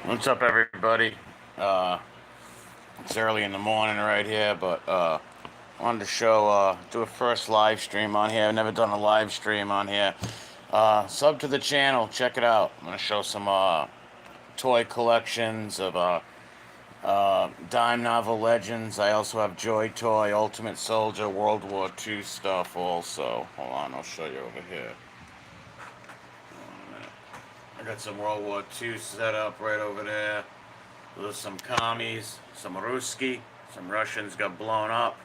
What's up, everybody? Uh, it's early in the morning right here, but wanted to do a first live stream on here. I've never done a live stream on here. Sub to the channel, check it out. I'm gonna show some toy collections of dime novel legends. I also have Joy Toy, Ultimate Soldier, World War II stuff. Also, hold on, I'll show you over here. I got some World War II set up right over there. There's some commies, some Ruski, some Russians got blown up.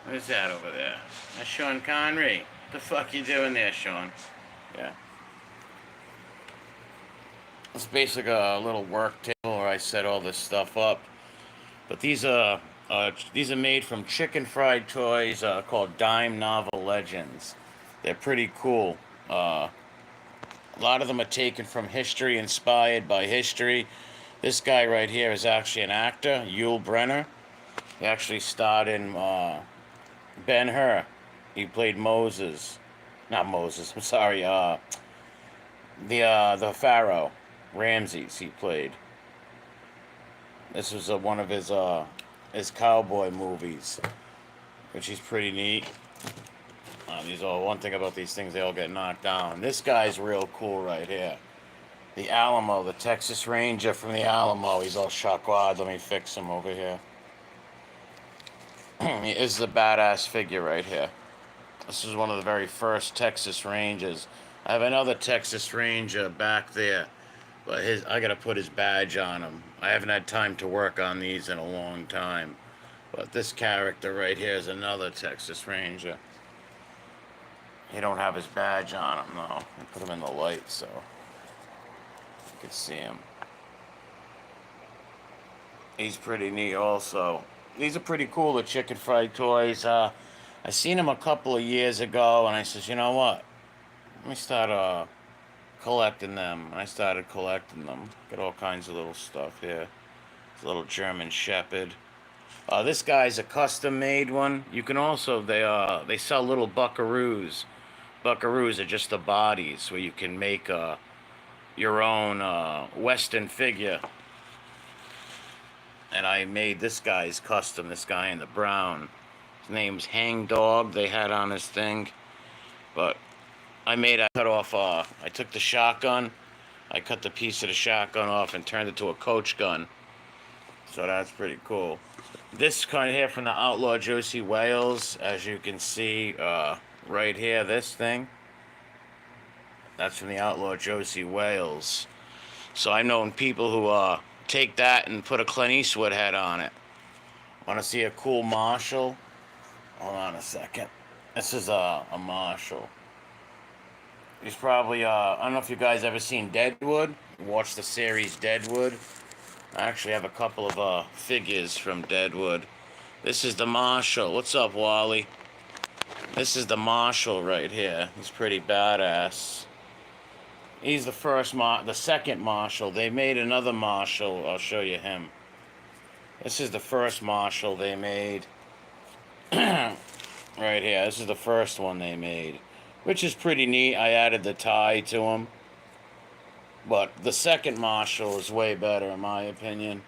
Who's that over there? That's Sean Connery. What the fuck you doing there, Sean? Yeah. It's basically a little work table where I set all this stuff up. But these are made from chicken fried toys called Dime Novel Legends. They're pretty cool. A lot of them are taken from history, inspired by history. This guy right here is actually an actor, Yul Brenner. He actually starred in Ben-Hur. He played Moses. Not Moses, I'm sorry. The Pharaoh. Ramses he played. This was one of his cowboy movies, which is pretty neat. These all one thing about these things, they all get knocked down. This guy's real cool right here. The Alamo, the Texas Ranger from the Alamo. He's all shockwad. Let me fix him over here. He is the badass figure right here. This is one of the very first Texas Rangers. I have another Texas Ranger back there, but I gotta put his badge on him. I haven't had time to work on these in a long time. But this character right here is another Texas Ranger. He don't have his badge on him though. I put him in the light so you can see him. He's pretty neat also. These are pretty cool, the chicken fried toys. I seen them a couple of years ago, and I says, you know what? Let me start collecting them. And I started collecting them. Got all kinds of little stuff here. This little German Shepherd. This guy's a custom-made one. You can also they sell little buckaroos. Buckaroos are just the bodies where you can make your own Western figure. And I made this guy's custom. This guy in the brown. His name's Hang Dog. They had on his thing, but I cut off. I took the shotgun. I cut the piece of the shotgun off and turned it to a coach gun. So that's pretty cool. This kind of here from the Outlaw Josie Wales, as you can see right here, this thing. That's from the Outlaw Josie Wales. So I've known people who take that and put a Clint Eastwood head on it. Want to see a cool Marshall? Hold on a second. This is a Marshall. He's probably, I don't know if you guys ever seen Deadwood. Watch the series Deadwood. I actually have a couple of figures from Deadwood. This is the Marshall. What's up, Wally? This is the Marshall right here. He's pretty badass. He's the second Marshall. They made another Marshall. I'll show you him. This is the first Marshall they made. Right here. This is the first one they made, which is pretty neat. I added the tie to him. But the second Marshall is way better in my opinion.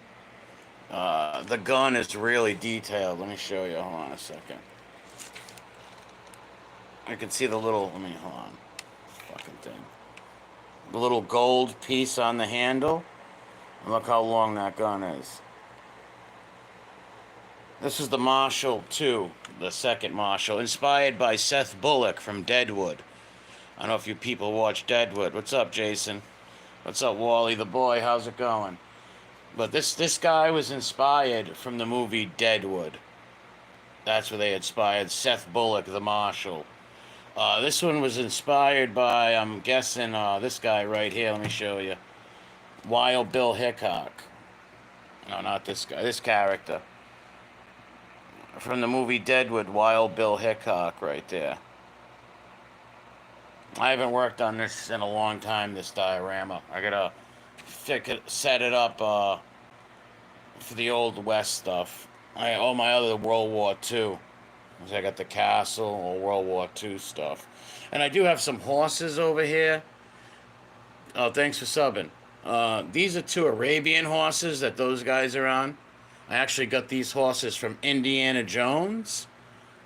The gun is really detailed. Let me show you. Hold on a second. I can see the little, hold on. Fucking thing. The little gold piece on the handle. And look how long that gun is. This is the Marshall 2, the second Marshall, inspired by Seth Bullock from Deadwood. I don't know if you people watch Deadwood. What's up, Jason? What's up, Wally the boy? How's it going? But this guy was inspired from the movie Deadwood. That's where they inspired Seth Bullock, the Marshall. This one was inspired by, I'm guessing, this guy right here. Let me show you. Wild Bill Hickok. No, not this guy. This character. From the movie Deadwood, Wild Bill Hickok right there. I haven't worked on this in a long time, this diorama. I gotta set it up for the Old West stuff. All my other World War II. I got the castle or World War II stuff. And I do have some horses over here. Oh, thanks for subbing. These are two Arabian horses that those guys are on. I actually got these horses from Indiana Jones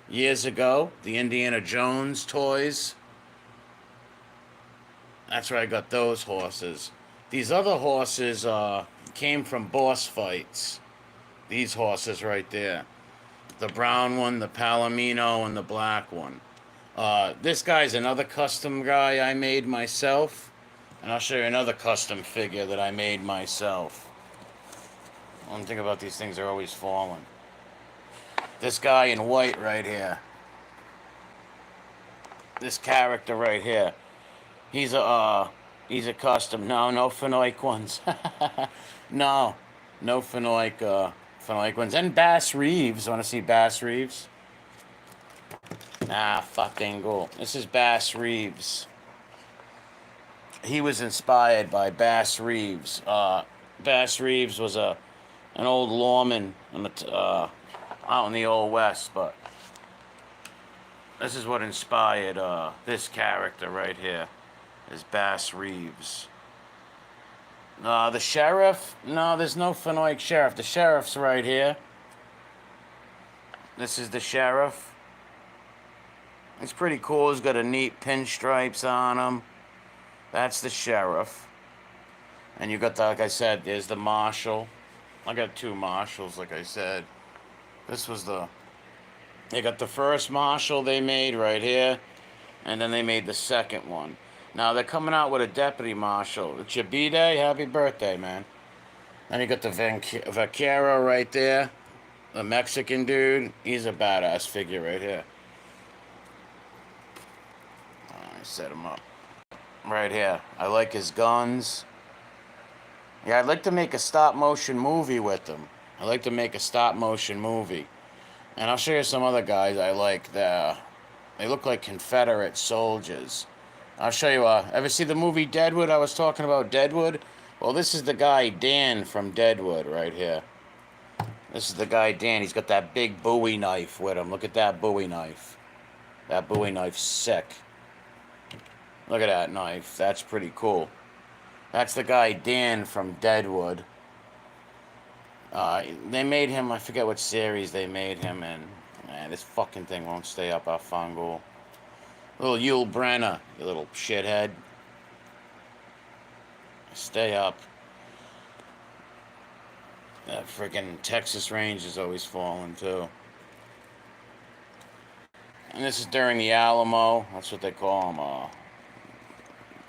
years ago. The Indiana Jones toys. That's where I got those horses. These other horses came from boss fights. These horses right there. The brown one, the Palomino, and the black one. This guy's another custom guy I made myself. And I'll show you another custom figure that I made myself. One thing about these things, they're always falling. This guy in white right here. This character right here. He's a custom. No, no Fenoik ones. No, no Fenoik ones. And Bass Reeves. Want to see Bass Reeves? Nah, fucking go. This is Bass Reeves. He was inspired by Bass Reeves. Bass Reeves was an old lawman out in the Old West, but this is what inspired this character right here. Is Bass Reeves. The sheriff? No, there's no Fenoik sheriff. The sheriff's right here. This is the sheriff. It's pretty cool. He's got a neat pinstripes on him. That's the sheriff. And you got the, like I said, there's the marshal. I got two marshals, like I said. This was they got the first marshal they made right here. And then they made the second one. Now they're coming out with a deputy marshal. It's your B-Day. Happy birthday, man. Then you got the Vaquero right there. The Mexican dude. He's a badass figure right here. I set him up. Right here. I like his guns. Yeah, I'd like to make a stop-motion movie with them. I'd like to make a stop-motion movie. And I'll show you some other guys I like there. They look like Confederate soldiers. I'll show you, ever see the movie Deadwood? I was talking about Deadwood. Well, this is the guy Dan from Deadwood right here. This is the guy Dan. He's got that big Bowie knife with him. Look at that Bowie knife. That Bowie knife's sick. Look at that knife. That's pretty cool. That's the guy Dan from Deadwood. They made him, I forget what series they made him in. Man, this fucking thing won't stay up our fungal. Little Yul Brenner, you little shithead. Stay up. That freaking Texas Range is always falling, too. And this is during the Alamo. That's what they call him.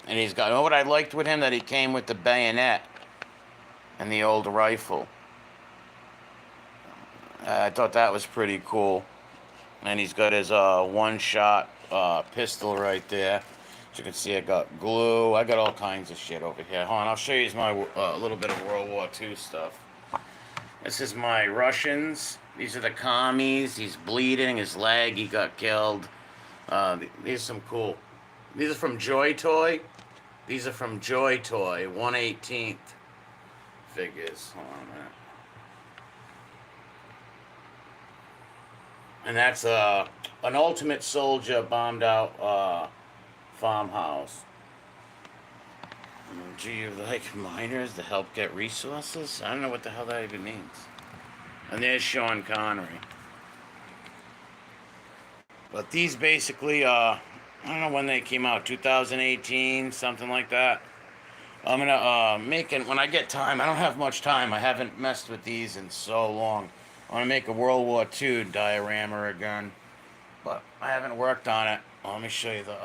And he's got, you know what I liked with him? That he came with the bayonet and the old rifle. I thought that was pretty cool. And he's got his one-shot pistol right there. As you can see, I got glue. I got all kinds of shit over here. Hold on, I'll show you my little bit of World War II stuff. This is my Russians. These are the commies. He's bleeding. His leg, he got killed. These are some cool. These are from Joy Toy. These are from Joy Toy, 1/18 figures. Hold on a minute. And that's an Ultimate Soldier bombed out farmhouse. Do you like miners to help get resources? I don't know what the hell that even means. And there's Sean Connery. But these basically, I don't know when they came out, 2018, something like that. I'm gonna make it when I get time. I don't have much time. I haven't messed with these in so long. I want to make a World War II diorama again, but I haven't worked on it. Let me show you the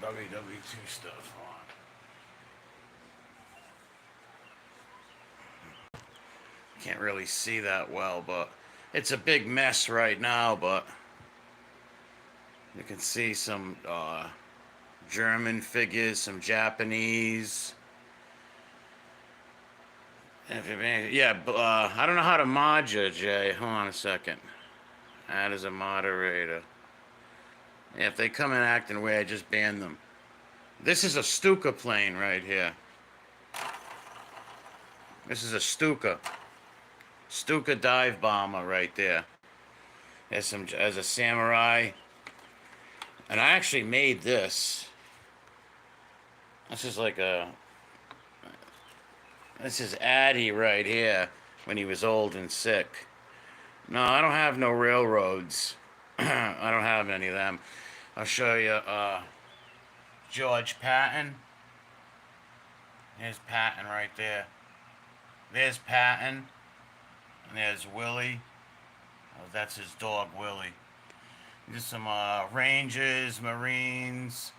WW2 stuff. Can't really see that well, but it's a big mess right now, but you can see some German figures, some Japanese. Yeah, I don't know how to mod you, Jay. Hold on a second. Add as a moderator. Yeah, if they come in acting weird, I just ban them. This is a Stuka plane right here. This is a Stuka. Stuka dive bomber right there. There's some as a samurai. And I actually made this. This is like a This is Addie right here when he was old and sick. No, I don't have no railroads. I don't have any of them. I'll show you George Patton. There's Patton right there. There's Patton. And there's Willie. Oh, that's his dog, Willie. There's some Rangers, Marines.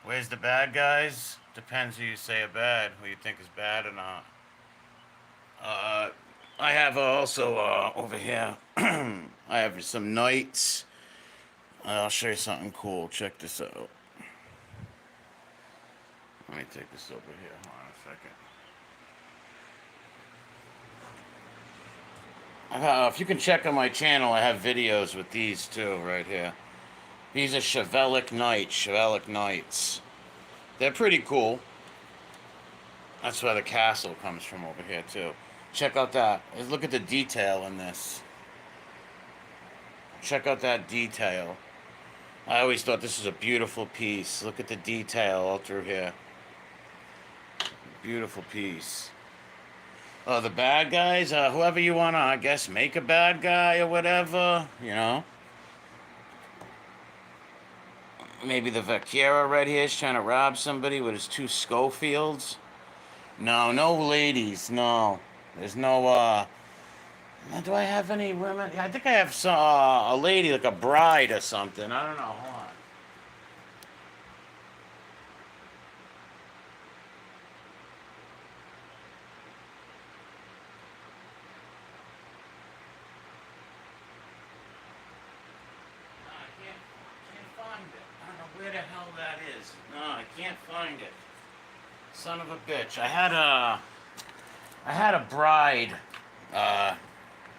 Where's the bad guys? Depends who you say are bad, who you think is bad or not. Uh, I have also over here, I have some knights. I'll show you something cool. Check this out. Let me take this over here. Hold on a second. If you can check on my channel, I have videos with these too, right here. These are Chivalric Knights. They're pretty cool. That's where the castle comes from over here too. Check out that. Look at the detail in this. Check out that detail. I always thought this was a beautiful piece. Look at the detail all through here. Beautiful piece. Oh, the bad guys, whoever you want to, I guess, make a bad guy or whatever, you know. Maybe the Vaquero right here is trying to rob somebody with his two Schofields. No, no ladies, no. There's no, do I have any women? I think I have some, a lady, like a bride or something. I don't know, hold on. No, I can't find it. I don't know where the hell that is. No, I can't find it. Son of a bitch. I had a bride, uh,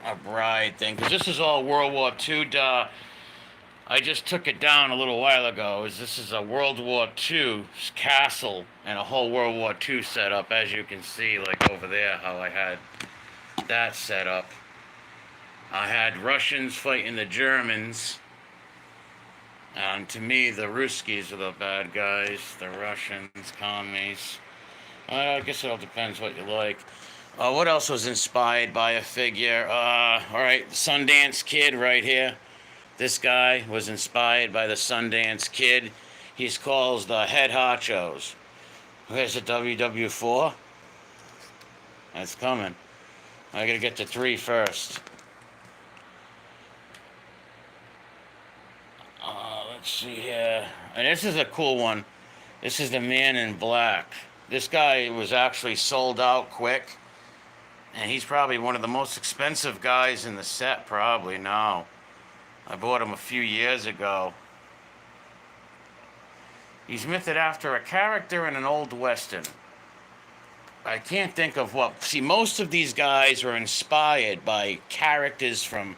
a bride thing, because this is all World War II. I just took it down a little while ago. This is a World War II castle and a whole World War II setup, as you can see, like over there, how I had that set up. I had Russians fighting the Germans. And to me, the Ruskies are the bad guys, the Russians, commies. I guess it all depends what you like. What else was inspired by a figure? Alright, Sundance Kid right here. This guy was inspired by the Sundance Kid. He's called the Head Honchos. Where's the WW4? That's coming. I gotta get to 3 first. Let's see here. And this is a cool one. This is the Man in Black. This guy was actually sold out quick. And he's probably one of the most expensive guys in the set, probably now. I bought him a few years ago. He's mythed after a character in an old western. I can't think of what. See, most of these guys are inspired by characters from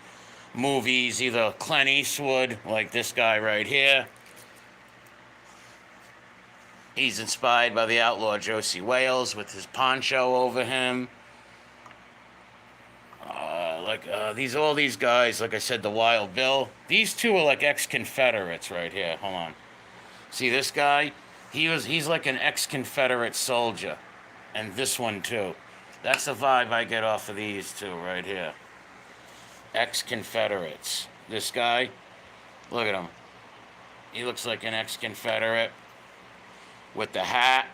movies, either Clint Eastwood, like this guy right here. He's inspired by the outlaw Josie Wales with his poncho over him. All these guys, like I said, the Wild Bill. These two are like ex-Confederates right here. Hold on. See this guy? He's like an ex-Confederate soldier. And this one too. That's the vibe I get off of these two right here. Ex-Confederates. This guy, look at him. He looks like an ex-Confederate with the hat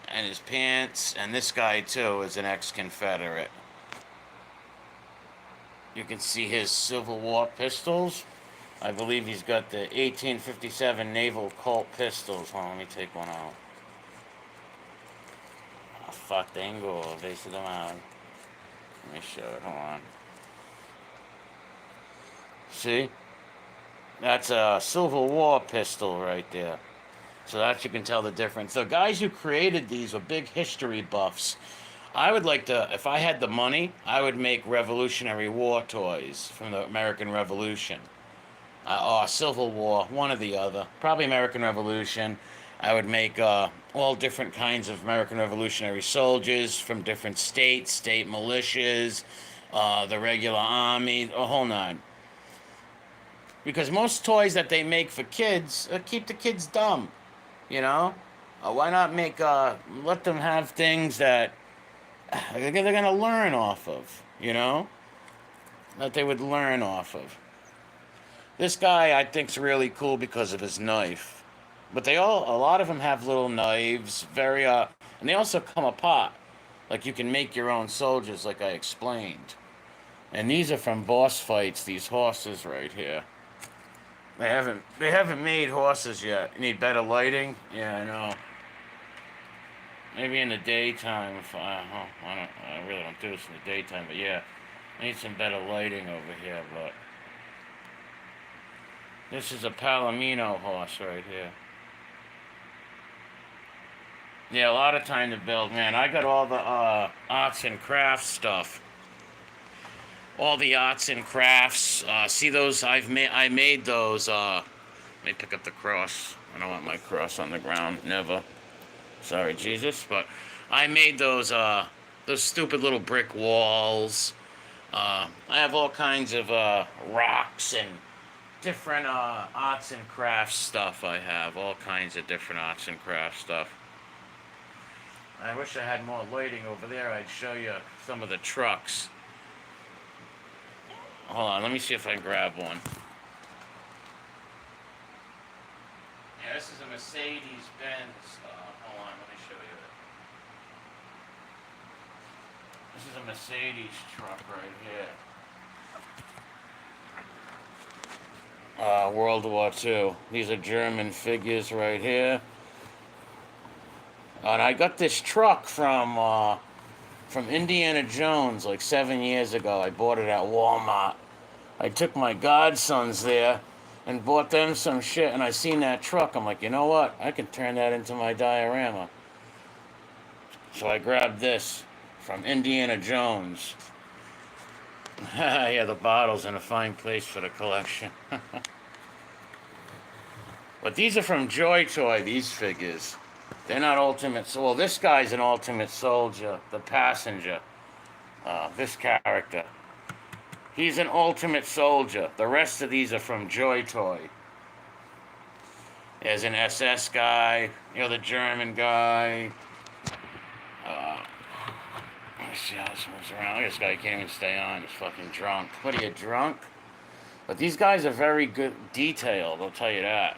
and his pants. And this guy too is an ex-Confederate. You can see his Civil War pistols. I believe he's got the 1857 Naval Colt pistols. Hold on, let me take one out. Oh, fuck, tengo base of the mound. Let me show it, hold on. See? That's a Civil War pistol right there. So that you can tell the difference. The guys who created these were big history buffs. I would like to, if I had the money, I would make Revolutionary War toys from the American Revolution. Or Civil War, one or the other. Probably American Revolution. I would make all different kinds of American Revolutionary soldiers from different states, state militias, the regular army, a whole nine. Because most toys that they make for kids keep the kids dumb, you know? Why not make, let them have things that they're going to learn off of, you know? That they would learn off of. This guy I think's really cool because of his knife. But a lot of them have little knives, and they also come apart. Like you can make your own soldiers, like I explained. And these are from boss fights, these horses right here. They haven't made horses yet. You need better lighting? Yeah, I know. Maybe in the daytime, if I really don't do this in the daytime, but yeah. I need some better lighting over here, but this is a Palomino horse right here. Yeah, a lot of time to build, man. I got all the arts and crafts stuff. All the arts and crafts. See those? I made those. Let me pick up the cross. I don't want my cross on the ground. Never. Sorry, Jesus. But I made those stupid little brick walls. I have all kinds of rocks and different arts and crafts stuff. I have all kinds of different arts and crafts stuff. I wish I had more lighting over there. I'd show you some of the trucks. Hold on, let me see if I can grab one. Yeah, this is a Mercedes-Benz. Hold on, let me show you it. This is a Mercedes truck right here. World War II. These are German figures right here. And I got this truck from Indiana Jones like 7 years ago. I bought it at Walmart. I took my godsons there and bought them some shit, and I seen that truck. I'm like, you know what? I can turn that into my diorama. So I grabbed this from Indiana Jones. Yeah, the bottle's in a fine place for the collection. But these are from Joy Toy, these figures. They're not ultimate. Well, this guy's an ultimate soldier, the passenger. This character. He's an ultimate soldier. The rest of these are from Joy Toy. There's an SS guy, the German guy. Let me see how this moves around. Look at this guy, he can't even stay on. He's fucking drunk. What are you, drunk? But these guys are very good detailed, I'll tell you that.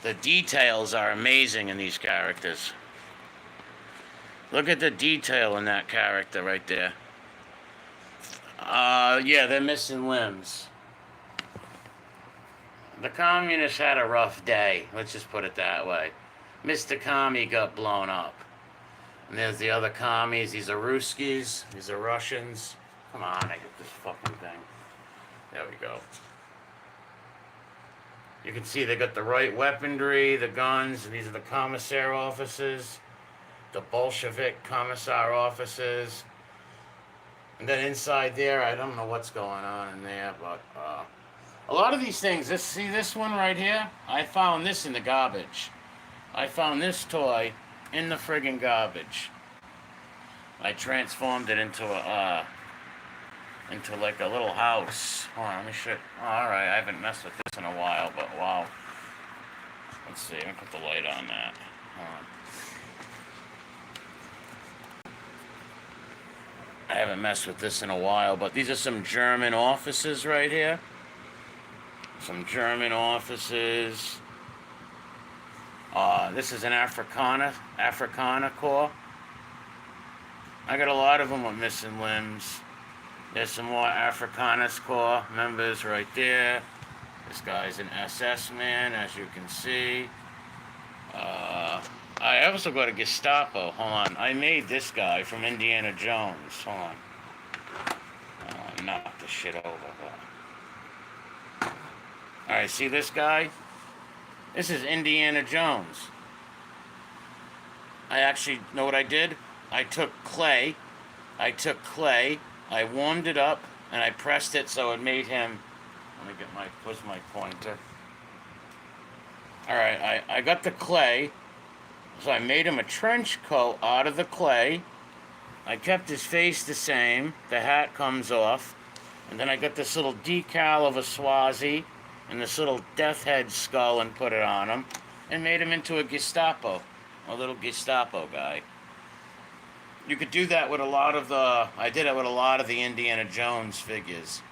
The details are amazing in these characters. Look at the detail in that character right there. Yeah, they're missing limbs. The communists had a rough day. Let's just put it that way. Mr. Commie got blown up. And there's the other commies. These are Ruskies. These are Russians. Come on, I get this fucking thing. There we go. You can see they got the right weaponry, the guns, and these are the commissar officers, the Bolshevik commissar officers. And then inside there, I don't know what's going on in there, but a lot of these things, see this one right here? I found this in the garbage. I found this toy in the friggin' garbage. I transformed it into like a little house. Hold on, let me show you. Oh, alright, I haven't messed with this in a while, but wow. Let's see, let me put the light on that. Hold on. I haven't messed with this in a while, but these are some German officers right here. Some German officers. This is an Africana Corps. I got a lot of them with missing limbs. There's some more Afrikaans Corps members right there. This guy's an SS man, as you can see. I also got a Gestapo. Hold on. I made this guy from Indiana Jones. Hold on. Knock the shit over. Alright, see this guy? This is Indiana Jones. I actually, know what I did? I took clay, I warmed it up, and I pressed it so it made him, where's my pointer? Alright, I got the clay, so I made him a trench coat out of the clay. I kept his face the same, the hat comes off, and then I got this little decal of a Swazi, and this little death head skull and put it on him, and made him into a Gestapo. A little Gestapo guy. You could do that with a lot of the... I did it with a lot of the Indiana Jones figures.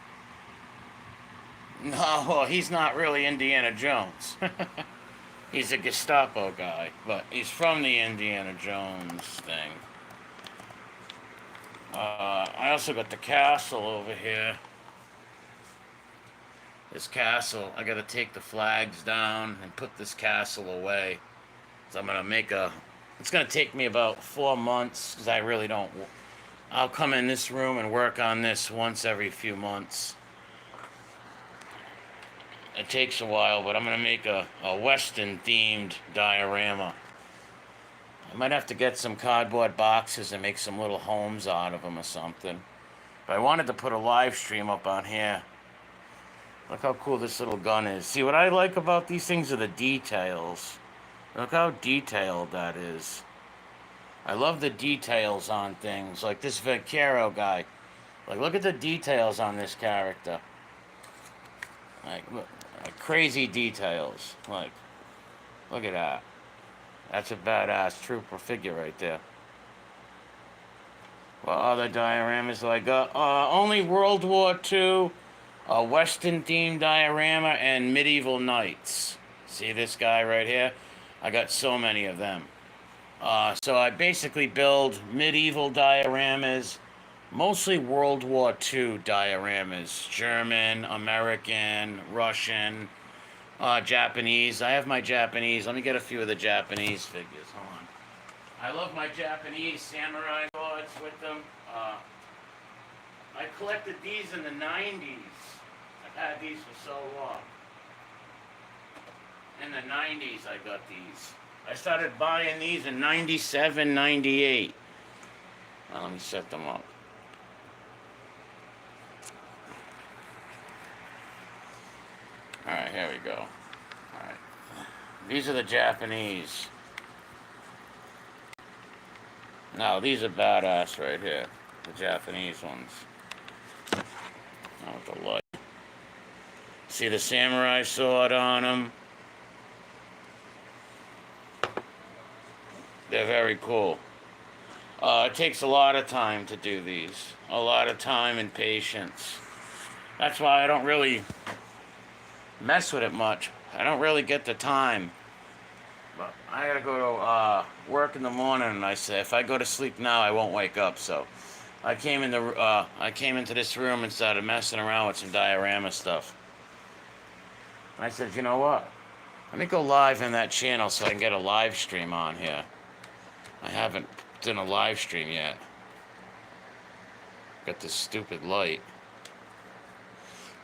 No, well, he's not really Indiana Jones. He's a Gestapo guy, but he's from the Indiana Jones thing. I also got the castle over here. This castle, I gotta take the flags down and put this castle away. So I'm gonna make a... It's gonna take me about 4 months, because I really don't... I'll come in this room and work on this once every few months. It takes a while, but I'm gonna make a Western-themed diorama. I might have to get some cardboard boxes and make some little homes out of them or something. But I wanted to put a live stream up on here. Look how cool this little gun is. See, what I like about these things are the details. Look how detailed that is. I love the details on things. Like this Vaquero guy. Like, look at the details on this character. Like crazy details. Like, look at that. That's a badass trooper figure right there. Well, other dioramas I got. Only World War II, a Western-themed diorama, and medieval knights. See this guy right here? I got so many of them. So I basically build medieval dioramas, mostly World War II dioramas. German, American, Russian, Japanese. I have my Japanese. Let me get a few of the Japanese figures. Hold on. I love my Japanese samurai swords with them. I collected these in the 90s. I've had these for so long. In the 90s I got these. I started buying these in 97, 98. Now let me set them up. Alright, here we go. Alright. These are the Japanese. Now, these are badass right here. The Japanese ones. Now with the light. See the samurai sword on them? They're very cool. It takes a lot of time to do these. A lot of time and patience. That's why I don't really mess with it much. I don't really get the time. But I gotta go to work in the morning, and I say if I go to sleep now, I won't wake up. So I came into this room and started messing around with some diorama stuff. And I said, you know what? Let me go live in that channel so I can get a live stream on here. I haven't done a live stream yet. Got this stupid light.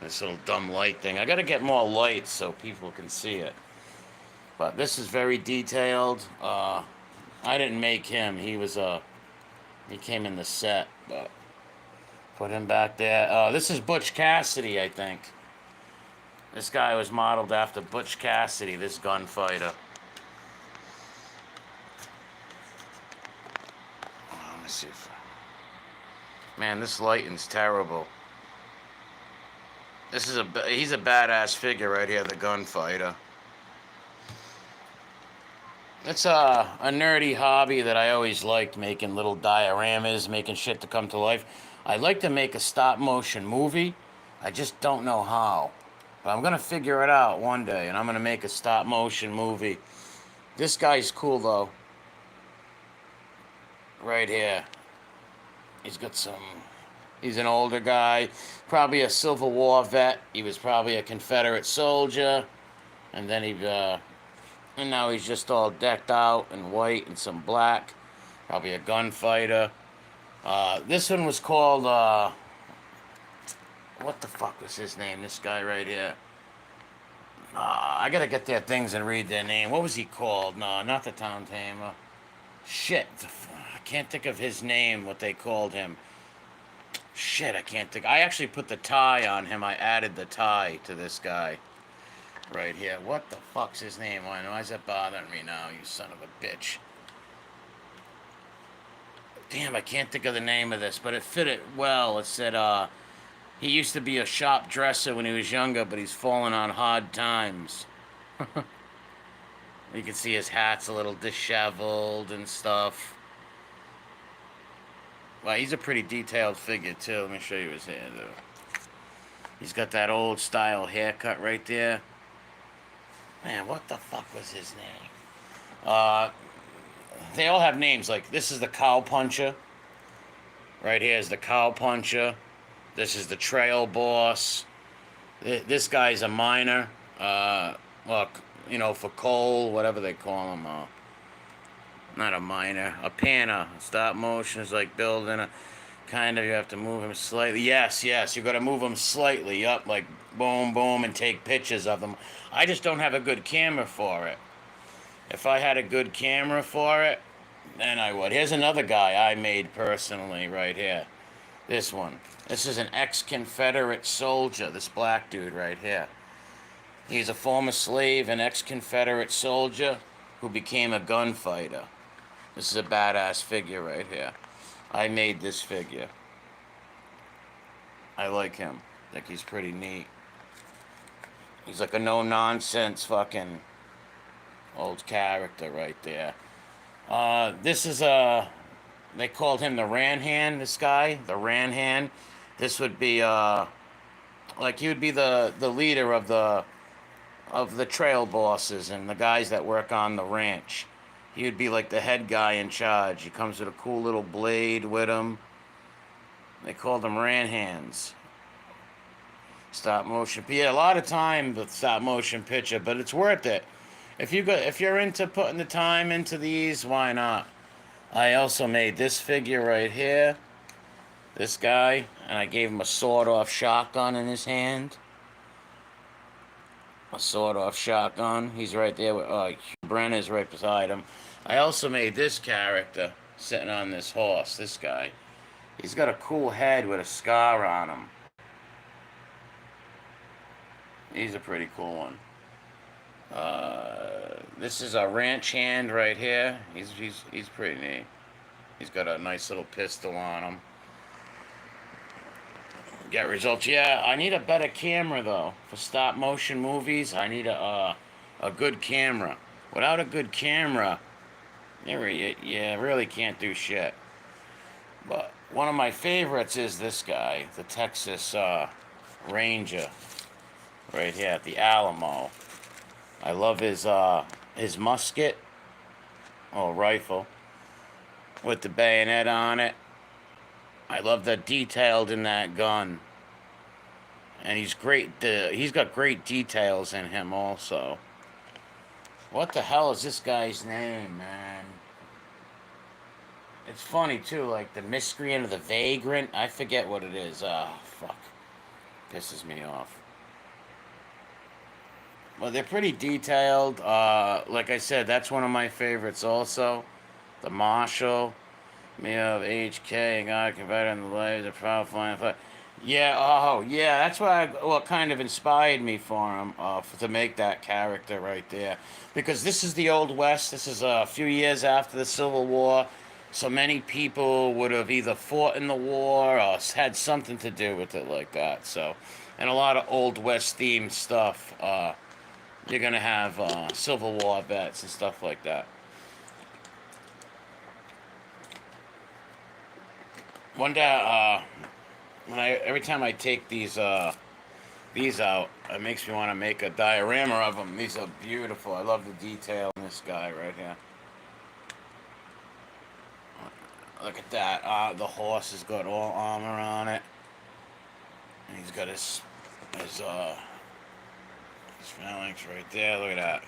This little dumb light thing. I gotta get more lights so people can see it. But this is very detailed. I didn't make him. He came in the set, but put him back there. This is Butch Cassidy, I think. This guy was modeled after Butch Cassidy, this gunfighter. Let me see if... Man, this lighting's terrible. He's a badass figure right here, the gunfighter. It's a nerdy hobby that I always liked, making little dioramas, making shit to come to life. I'd like to make a stop-motion movie. I just don't know how. But I'm going to figure it out one day, and I'm going to make a stop-motion movie. This guy's cool, though. Right here. He's an older guy, probably a Civil War vet. He was probably a Confederate soldier. And then and now he's just all decked out in white and some black. Probably a gunfighter. This one was called, what the fuck was his name? This guy right here. I gotta get their things and read their name. What was he called? No, not the Town Tamer. Shit. I can't think of his name, what they called him. Shit, I can't think. I actually put the tie on him. I added the tie to this guy. Right here. What the fuck's his name? Why is that bothering me now, you son of a bitch? Damn, I can't think of the name of this, but it fit it well. It said, he used to be a shop dresser when he was younger, but he's fallen on hard times. You can see his hat's a little disheveled and stuff. Well, he's a pretty detailed figure, too. Let me show you his hair, though. He's got that old style haircut right there. Man, what the fuck was his name? They all have names. Like, this is the cow puncher. Right here is the cow puncher. This is the trail boss. This guy's a miner. Look, you know, for coal, whatever they call him. Not a miner, a panner. Stop motion is like building a kind of. You have to move him slightly. Yes, you got to move him slightly up, like boom, boom, and take pictures of them. I just don't have a good camera for it. If I had a good camera for it, then I would. Here's another guy I made personally right here. This one. This is an ex-Confederate soldier, this black dude right here. He's a former slave and ex-Confederate soldier who became a gunfighter. This is a badass figure right here. I made this figure. I like him. I think he's pretty neat. He's like a no-nonsense fucking old character right there. This is they called him the Ranhan, this guy, the Ranhan. This would be, like he would be the leader of the trail bosses and the guys that work on the ranch. He would be like the head guy in charge. He comes with a cool little blade with him. They called them Ranhans. Stop motion. But yeah, a lot of time the stop motion picture, but it's worth it. If you're into putting the time into these, why not? I also made this figure right here. This guy, and I gave him a sawed-off shotgun in his hand. A sawed-off shotgun. He's right there with Brenna's right beside him. I also made this character sitting on this horse. This guy. He's got a cool head with a scar on him. He's a pretty cool one. This is a ranch hand right here. He's pretty neat. He's got a nice little pistol on him. Get results. Yeah, I need a better camera though for stop motion movies. I need a good camera. Without a good camera, you really can't do shit. But one of my favorites is this guy, the Texas Ranger, right here at the Alamo. I love his musket, or rifle, with the bayonet on it. I love the detailed in that gun. And he's great. He's got great details in him also. What the hell is this guy's name, man? It's funny too, like the miscreant or the vagrant. I forget what it is. Fuck. Pisses me off. Well, they're pretty detailed. Like I said, that's one of my favorites also. The Marshal. Me of HK, God converted in the lives of proud flying. Yeah, that's what kind of inspired me for him, to make that character right there. Because this is the Old West. This is a few years after the Civil War. So many people would have either fought in the war or had something to do with it like that. So, and a lot of Old West themed stuff. You're going to have Civil War vets and stuff like that. One day, every time I take these out, it makes me want to make a diorama of them. These are beautiful. I love the detail in this guy right here. Look at that. The horse has got all armor on it. And he's got his phalanx right there. Look at that.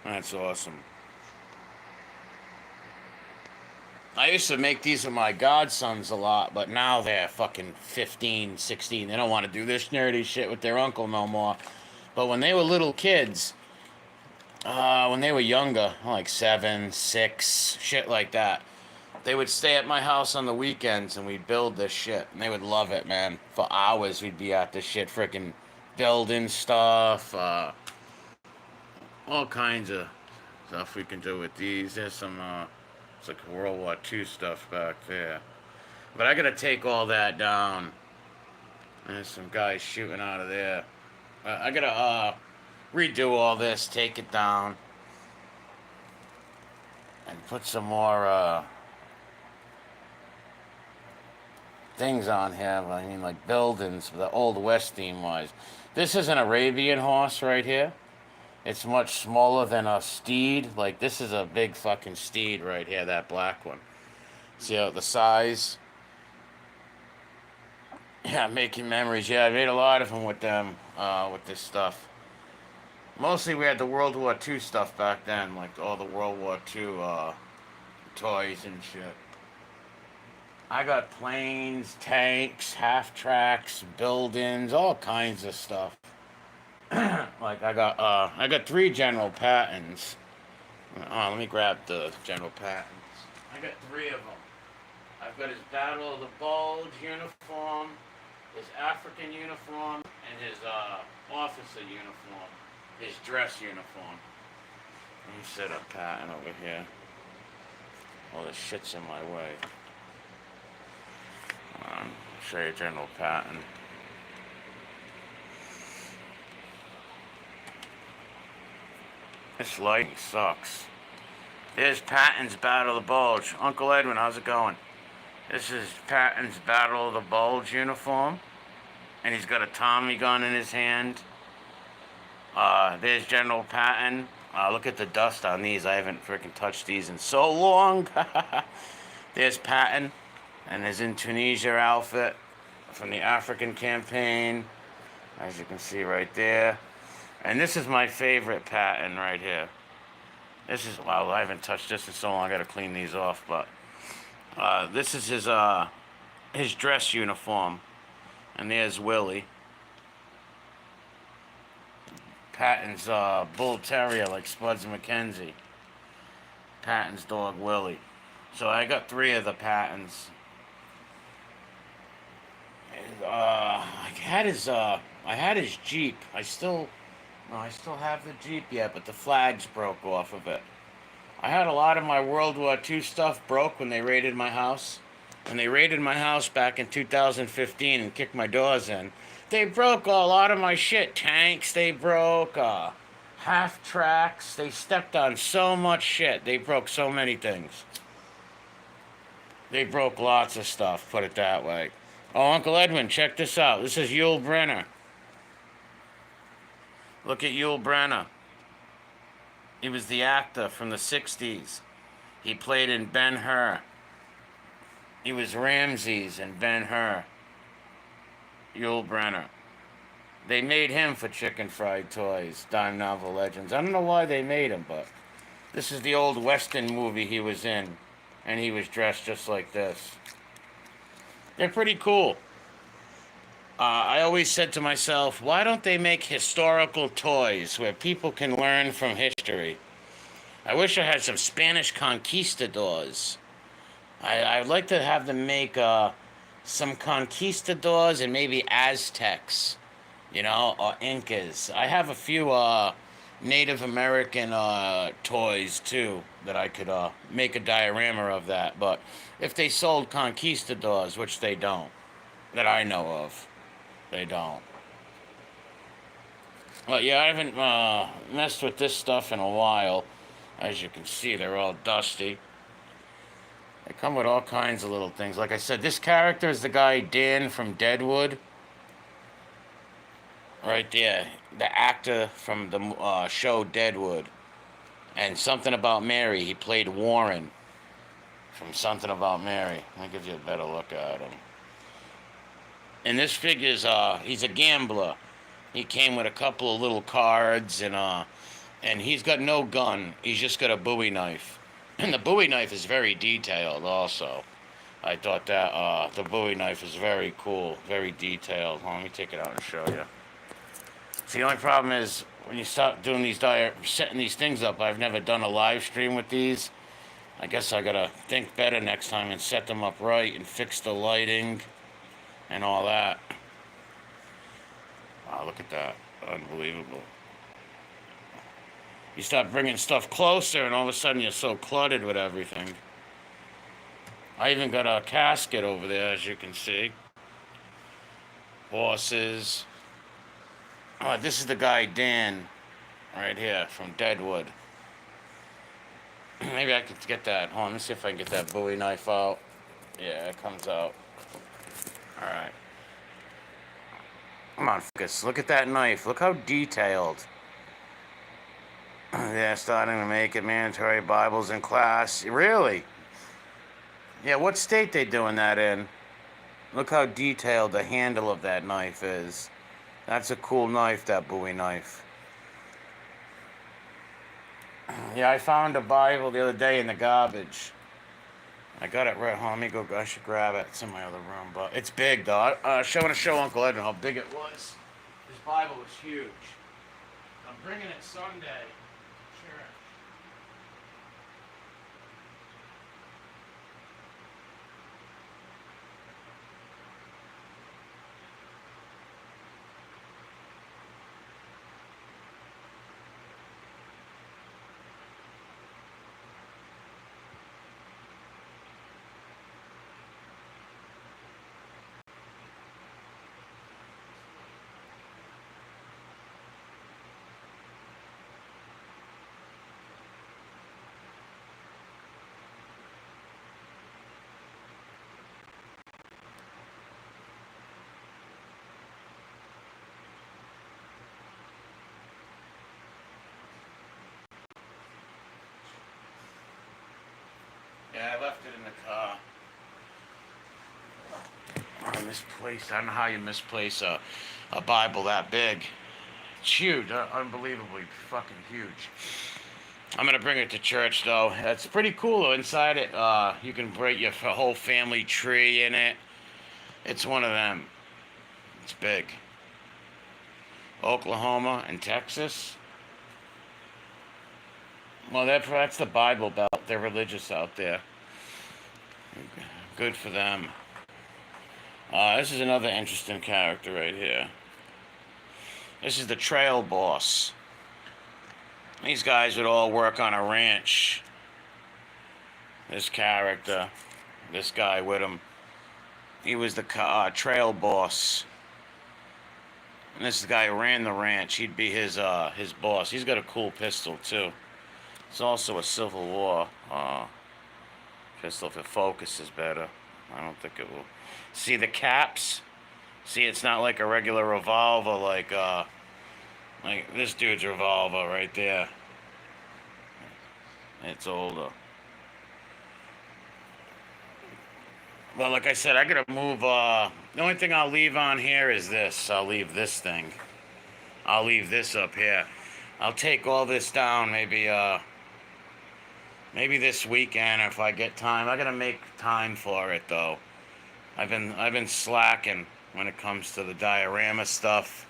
That's awesome. I used to make these with my godsons a lot, but now they're fucking 15, 16. They don't want to do this nerdy shit with their uncle no more. But when they were little kids, when they were younger, like 7, 6, shit like that, they would stay at my house on the weekends and we'd build this shit. And they would love it, man. For hours we'd be at this shit, freaking building stuff, all kinds of stuff we can do with these. There's some, it's like World War II stuff back there. But I gotta take all that down. There's some guys shooting out of there. I gotta redo all this, take it down. and put some more things on here. I mean, like buildings, the old West theme wise. This is an Arabian horse right here. It's much smaller than a steed. Like, this is a big fucking steed right here, that black one. See how the size? Yeah, making memories. Yeah, I made a lot of them with them, with this stuff. Mostly we had the World War II stuff back then, like all the World War II toys and shit. I got planes, tanks, half tracks, buildings, all kinds of stuff. Like I got three General Pattons. Let me grab the General Pattons. I got three of them. I've got his Battle of the Bulge uniform, his African uniform, and his officer uniform, his dress uniform. Let me set a pattern over here. All the shit's in my way. Show you General Patton. This lighting sucks. There's Patton's Battle of the Bulge. Uncle Edwin, how's it going? This is Patton's Battle of the Bulge uniform. And he's got a Tommy gun in his hand. There's General Patton. Look at the dust on these. I haven't freaking touched these in so long. There's Patton and his in Tunisia outfit from the African campaign. As you can see right there. And this is my favorite Patton right here. This is, wow, I haven't touched this in so long. I gotta clean these off, but this is his dress uniform. And there's Willie. Patton's bull terrier like Spuds McKenzie. Patton's dog Willie. So I got three of the Pattons. And, I had his Jeep. I still have the Jeep yet, but the flags broke off of it. I had a lot of my World War II stuff broke when they raided my house. When they raided my house back in 2015 and kicked my doors in, they broke a lot of my shit. Tanks, they broke, half tracks. They stepped on so much shit. They broke so many things. They broke lots of stuff, put it that way. Oh, Uncle Edwin, check this out. This is Yul Brynner. Look at Yul Brynner. He was the actor from the 60s. He played in Ben-Hur. He was Ramses in Ben-Hur. Yul Brynner. They made him for Chicken Fried Toys, Dime Novel Legends. I don't know why they made him, but this is the old Western movie he was in, and he was dressed just like this. They're pretty cool. I always said to myself, why don't they make historical toys where people can learn from history? I wish I had some Spanish conquistadors. I'd like to have them make some conquistadors and maybe Aztecs, you know, or Incas. I have a few Native American toys too that I could make a diorama of that. But if they sold conquistadors, which they don't, that I know of, they don't. But yeah, I haven't messed with this stuff in a while. As you can see, they're all dusty. They come with all kinds of little things. Like I said, this character is the guy Dan from Deadwood. Right there. The actor from the show Deadwood. And Something About Mary. He played Warren from Something About Mary. Let me give you a better look at him. And this figure's, he's a gambler. He came with a couple of little cards and he's got no gun. He's just got a Bowie knife. And the Bowie knife is very detailed also. I thought that the Bowie knife is very cool, very detailed. Well, let me take it out and show you. See, the only problem is when you start doing these setting these things up, I've never done a live stream with these. I guess I gotta think better next time and set them up right and fix the lighting and all that. Wow, look at that. Unbelievable. You start bringing stuff closer and all of a sudden you're so cluttered with everything. I even got a casket over there, as you can see. Horses. Oh, this is the guy Dan, right here, from Deadwood. Maybe I could get that. Hold on, let me see if I can get that Bowie knife out. Yeah, it comes out. Alright. Come on, focus. Look at that knife. Look how detailed. Yeah, starting to make it mandatory Bibles in class. Really? Yeah, what state they doing that in? Look how detailed the handle of that knife is. That's a cool knife, that Bowie knife. Yeah, I found a Bible the other day in the garbage. I got it right home. Let me go. I should grab it. It's in my other room, but it's big though. I want to show Uncle Edwin how big it was. This Bible was huge. I'm bringing it Sunday. Sure. Yeah, I left it in the car. I misplaced. I don't know how you misplace a Bible that big. It's huge, unbelievably fucking huge. I'm gonna bring it to church though. It's pretty cool though. Inside it, you can break your whole family tree in it. It's one of them. It's big. Oklahoma and Texas. Well, that's the Bible Belt. They're religious out there. Good for them. This is another interesting character right here. This is the trail boss. These guys would all work on a ranch. This character, this guy with him, he was the trail boss. And this is the guy who ran the ranch. He'd be his boss. He's got a cool pistol too. It's also a Civil War pistol. If it focuses better, I don't think it will. See the caps? See, it's not like a regular revolver, like this dude's revolver right there. It's older. Well, like I said, I gotta move. The only thing I'll leave on here is this. I'll leave this thing. I'll leave this up here. I'll take all this down. Maybe this weekend if I get time. I gotta make time for it though. I've been slacking when it comes to the diorama stuff.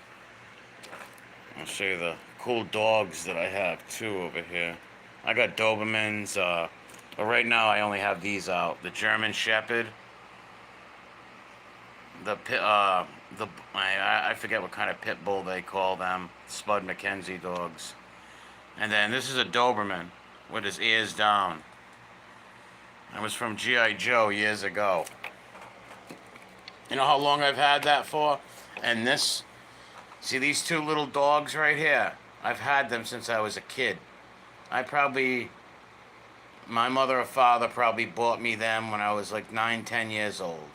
I'll show you the cool dogs that I have too over here. I got Dobermans, but right now I only have these out. The German Shepherd. I forget what kind of pit bull they call them. Spud McKenzie dogs. And then this is a Doberman with his ears down. It was from G.I. Joe years ago. You know how long I've had that for? And this, see these two little dogs right here? I've had them since I was a kid. My mother or father probably bought me them when I was like 9, 10 years old.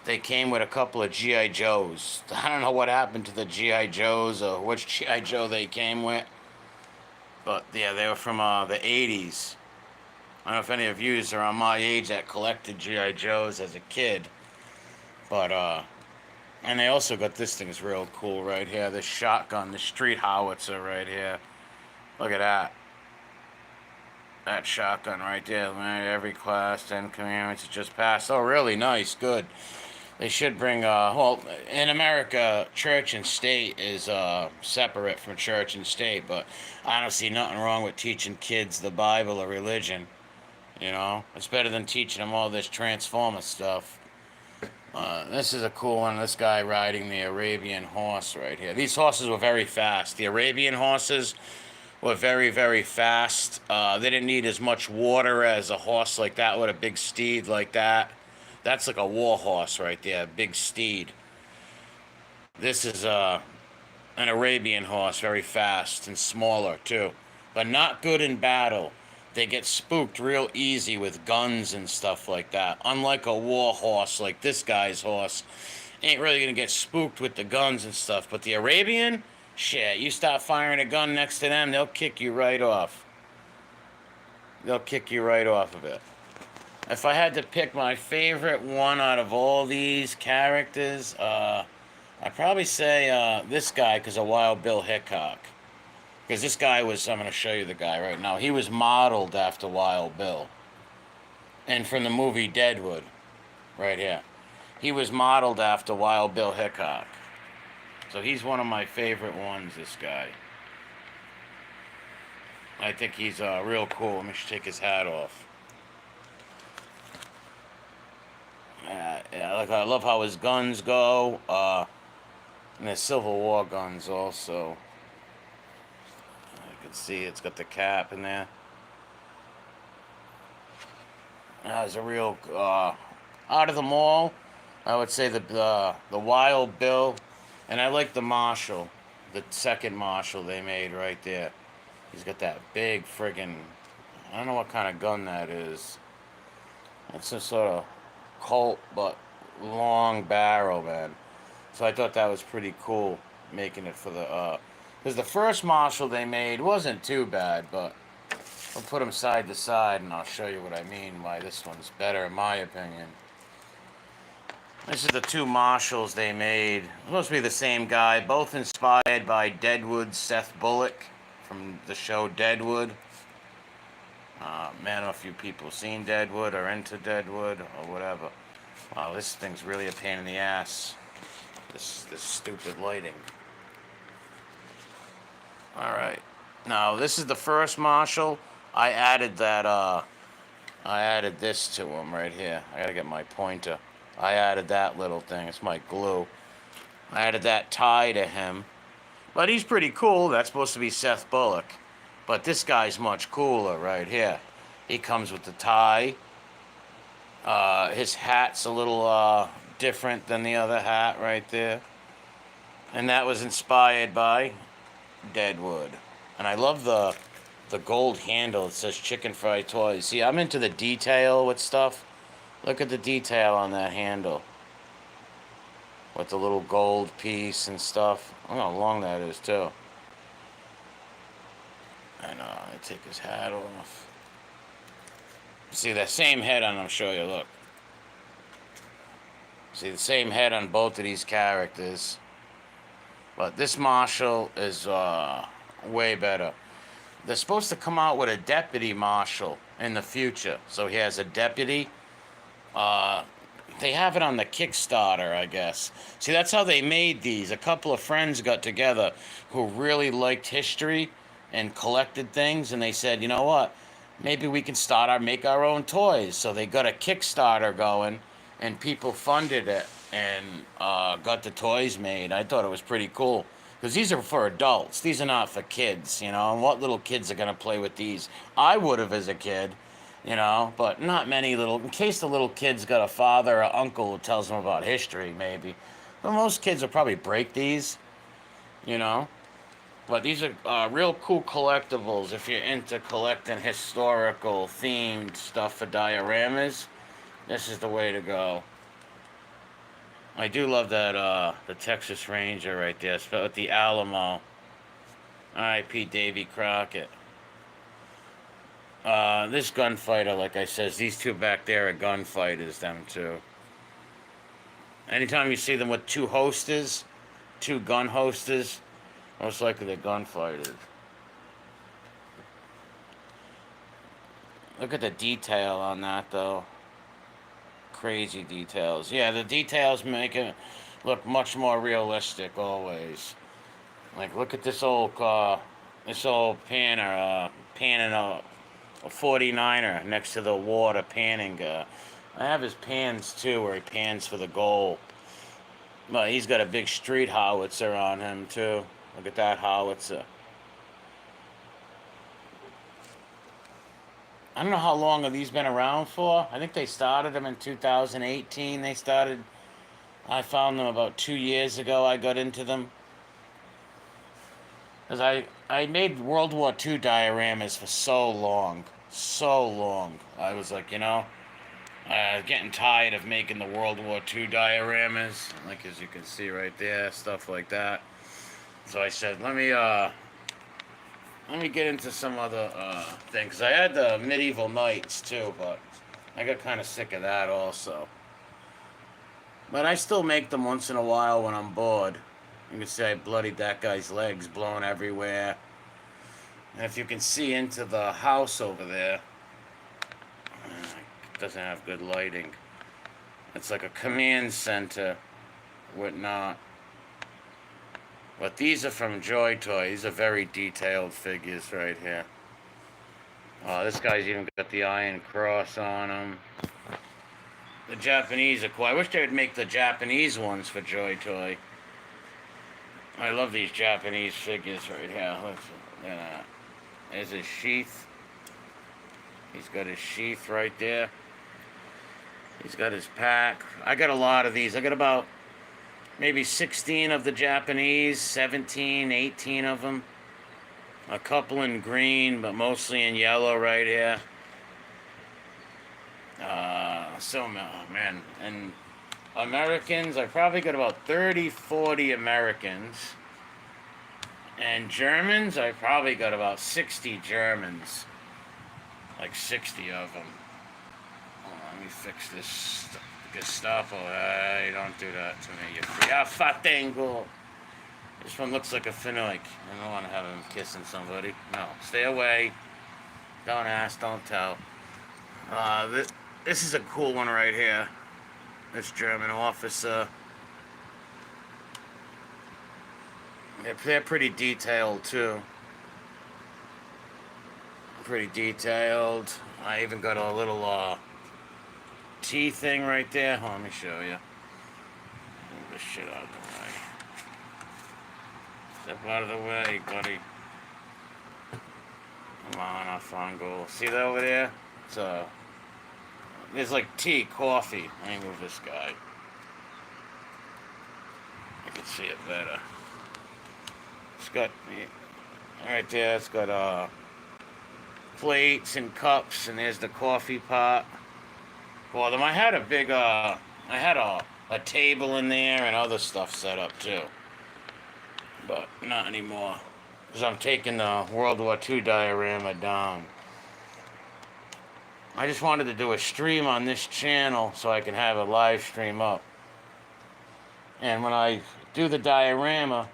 They came with a couple of G.I. Joes. I don't know what happened to the G.I. Joes or which G.I. Joe they came with. But yeah, they were from the 80s. I don't know if any of you are on my age that collected G.I. Joes as a kid. But, and they also got this thing is real cool right here. This shotgun, the street howitzer right here. Look at that. That shotgun right there. Every class, 10 commandments just passed. Oh, really nice. Good. They should bring, well, in America, church and state is separate from church and state, but I don't see nothing wrong with teaching kids the Bible or religion. You know, it's better than teaching them all this Transformer stuff. This is a cool one. This guy riding the Arabian horse right here. These horses were very fast. The Arabian horses were very, very fast. They didn't need as much water as a horse like that with a big steed like that. That's like a war horse right there, big steed. This is an Arabian horse, very fast and smaller too, but not good in battle. they get spooked real easy with guns and stuff like that. Unlike a war horse, like this guy's horse, ain't really gonna get spooked with the guns and stuff. But the Arabian, shit, you start firing a gun next to them, they'll kick you right off. They'll kick you right off of it. If I had to pick my favorite one out of all these characters, I'd probably say this guy, because of Wild Bill Hickok. Because this guy was, I'm going to show you the guy right now. He was modeled after Wild Bill. And from the movie Deadwood, right here. He was modeled after Wild Bill Hickok. So he's one of my favorite ones, this guy. I think he's real cool. Let me take his hat off. Yeah, like I love how his guns go. And the Civil War guns also. You can see it's got the cap in there. It's a real out of them all, I would say the Wild Bill, and I like the Marshall, the second Marshall they made right there. He's got that big friggin', I don't know what kind of gun that is. It's a sort of Colt, but long barrel, man. So I thought that was pretty cool, making it for the, because the first Marshall they made wasn't too bad, but I'll put them side to side and I'll show you what I mean, why this one's better in my opinion. This is the two Marshalls they made. Supposed to be the same guy, both inspired by Deadwood's Seth Bullock from the show Deadwood. Man, I don't know if you people seen Deadwood or into Deadwood or whatever. Wow, this thing's really a pain in the ass. This stupid lighting. Alright. Now, this is the first Marshall. I added that, I added this to him right here. I gotta get my pointer. I added that little thing. It's my glue. I added that tie to him. But he's pretty cool. That's supposed to be Seth Bullock. But this guy's much cooler right here. He comes with the tie. His hat's a little different than the other hat right there. And that was inspired by Deadwood. And I love the gold handle. It says Chicken Fry Toys. See, I'm into the detail with stuff. Look at the detail on that handle. With the little gold piece and stuff. I don't know how long that is, too. And I take his hat off. See, that same head on him, I'll show you, look. See, the same head on both of these characters. But this Marshall is way better. They're supposed to come out with a deputy Marshall in the future. So he has a deputy. They have it on the Kickstarter, I guess. See, that's how they made these. A couple of friends got together who really liked history and collected things, and they said, you know what? Maybe we can make our own toys. So they got a Kickstarter going, and people funded it and got the toys made. I thought it was pretty cool. Because these are for adults. These are not for kids, you know. And what little kids are going to play with these? I would have as a kid, you know. But not many little... In case the little kid's got a father or uncle who tells them about history, maybe. But most kids will probably break these, you know. But these are real cool collectibles if you're into collecting historical themed stuff for dioramas. This is the way to go. I do love that, the Texas Ranger right there, spelled with the Alamo. R.I.P. Davy Crockett. This gunfighter, like I says, these two back there are gunfighters, them two. Anytime you see them with two hosters, two gun hosters, most likely they're gunfighters. Look at the detail on that, though. Crazy details. Yeah, the details make it look much more realistic always. Like, look at this old panner, panning a 49er next to the water panning guy. I have his pans too, where he pans for the goal. But he's got a big street howitzer on him too. Look at that howitzer. I don't know how long have these been around for. I think they started them in 2018. I found them about 2 years ago. I got into them. Because I made World War II dioramas for so long. so long. I was like, getting tired of making the World War II dioramas, like as you can see right there, stuff like that. So I said, let me get into some other things. I had the medieval knights too, but I got kind of sick of that also. But I still make them once in a while when I'm bored. You can see I bloodied that guy's legs, blowing everywhere. And if you can see into the house over there, it doesn't have good lighting. It's like a command center, whatnot. But these are from Joy Toy. These are very detailed figures right here. This guy's even got the Iron Cross on him. The Japanese are cool. I wish they would make the Japanese ones for Joy Toy. I love these Japanese figures right here. There's his sheath. He's got his sheath right there. He's got his pack. I got a lot of these. I got about maybe 16 of the Japanese, 17, 18 of them. A couple in green, but mostly in yellow right here. Man. And Americans, I probably got about 30, 40 Americans. And Germans, I probably got about 60 Germans. Like 60 of them. Let me fix this Gestapo. Hey, don't do that to me. You fatengo. This one looks like a Finoik. I don't want to have him kissing somebody. No, stay away. Don't ask, don't tell. This is a cool one right here. This German officer. They're pretty detailed too. Pretty detailed. I even got a little T thing right there. Let me show you. Move this shit out of the way. Step out of the way, buddy. Come on, Afango. See that over there? There's like tea, coffee. Let me move this guy. I can see it better. It's got, right there, it's got plates and cups, and there's the coffee pot. Well, I had a big, I had a table in there and other stuff set up too. But not anymore. Because I'm taking the World War II diorama down. I just wanted to do a stream on this channel so I can have a live stream up. And when I do the diorama,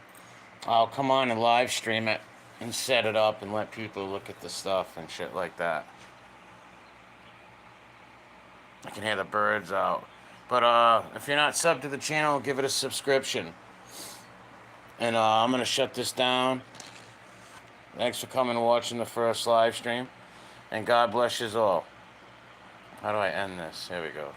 I'll come on and live stream it and set it up and let people look at the stuff and shit like that. I can hear the birds out. But if you're not subbed to the channel, give it a subscription. And I'm going to shut this down. Thanks for coming and watching the first live stream. And God bless you all. How do I end this? Here we go.